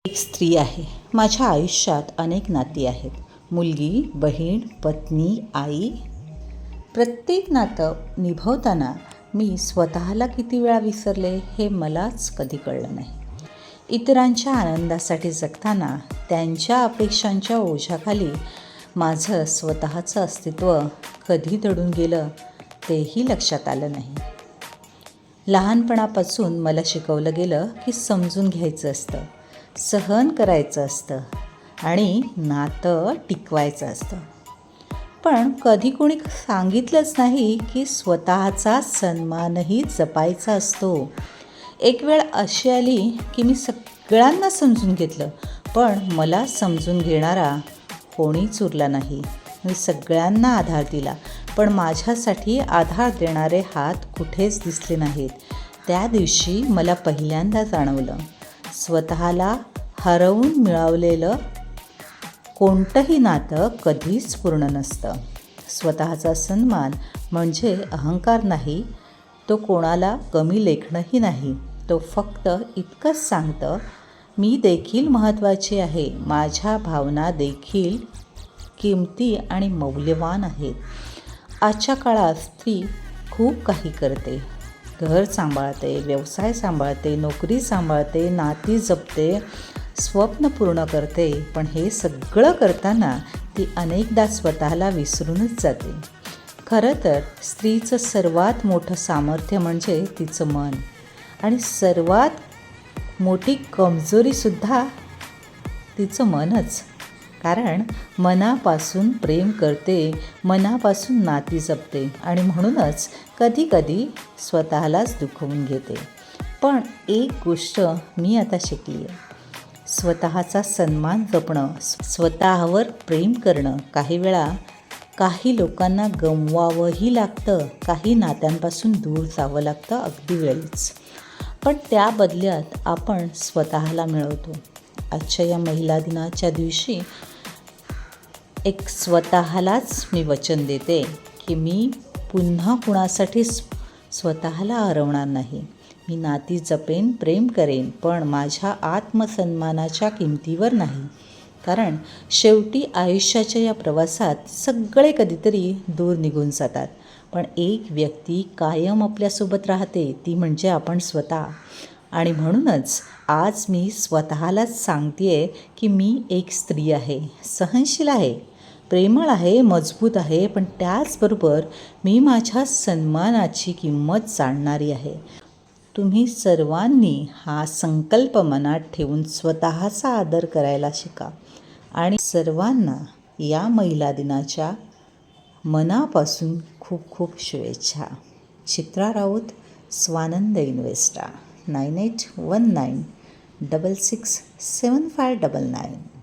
एक स्त्री आहे. माझ्या आयुष्यात अनेक नाती आहेत. मुलगी, बहीण, पत्नी, आई. प्रत्येक नातं निभवताना मी स्वतःला किती वेळा विसरले हे मलाच कधी कळलं नाही. इतरांच्या आनंदासाठी जगताना त्यांच्या अपेक्षांच्या ओझ्याखाली माझं स्वतःचं अस्तित्व कधी दडून गेलं तेही लक्षात आलं नाही. लहानपणापासून मला शिकवलं गेलं की समजून घ्यायचं असतं, सहन करायचं असतं आणि नातं टिकवायचं असतं. पण कधी कोणी सांगितलंच नाही की स्वतःचा सन्मानही जपायचा असतो. एक वेळ अशी आली की मी सगळ्यांना समजून घेतलं, पण मला समजून घेणारा कोणीच उरला नाही. मी सगळ्यांना आधार दिला, पण माझ्यासाठी आधार देणारे हात कुठेच दिसले नाहीत. त्या दिवशी मला पहिल्यांदा जाणवलं, स्वतःला हरवून मिळवलेलं कोणतंही नातं कधीच पूर्ण नसतं. स्वतःचा सन्मान म्हणजे अहंकार नाही, तो कोणाला कमी लेखणंही नाही. तो फक्त इतकंच सांगतं, मी देखील महत्त्वाची आहे, माझ्या भावना देखील किमती आणि मौल्यवान आहेत. आजच्या काळात स्त्री खूप काही करते. घर सांभाळते, व्यवसाय सांभाळते, नोकरी सांभाळते, नाती जपते, स्वप्न पूर्ण करते. पण हे सगळं करताना ती अनेकदा स्वतःला विसरूनच जाते. खरं तर स्त्रीचं सर्वात मोठं सामर्थ्य म्हणजे तिचं मन, आणि सर्वात मोठी कमजोरीसुद्धा तिचं मनच. कारण मनापासून प्रेम करते, मनापासून नाती जपते आणि म्हणूनच कधीकधी स्वतःलाच दुखवून घेते. पण एक गोष्ट मी आता शिकली आहे, स्वतःचा सन्मान जपणं, स्वतःवर प्रेम करणं. काही वेळा काही लोकांना गमवावंही लागतं, काही नात्यांपासून दूर जावं लागतं अगदी वेळीच. पण त्या बदल्यात आपण स्वतःला मिळवतो. आजच्या या महिला दिनाच्या दिवशी एक स्वतःलाच मी वचन देते की मी पुन्हा कुणासाठी स्वतःला हरवणार नाही. मी नाती जपेन, प्रेम करेन, पण माझ्या आत्मसन्मानाच्या किमतीवर नाही. कारण शेवटी आयुष्याच्या या प्रवासात सगळे कधीतरी दूर निघून जातात, पण एक व्यक्ती कायम आपल्यासोबत राहते, ती म्हणजे आपण स्वतः. आणि म्हणूनच आज मी स्वतःलाच सांगते आहे की मी एक स्त्री आहे, सहनशील आहे, प्रेमळ आहे, मजबूत आहे, पण त्याचबरोबर मी माझ्या सन्मानाची किंमत जाणणारी आहे. तुम्ही सर्वांनी हा संकल्प मनात ठेवून स्वतःचा आदर करायला शिका. आणि सर्वांना या महिला दिनाच्या मनापासून खूप खूप शुभेच्छा. चित्रा राऊत, स्वानंद इन्व्हेस्टा. 9819667599.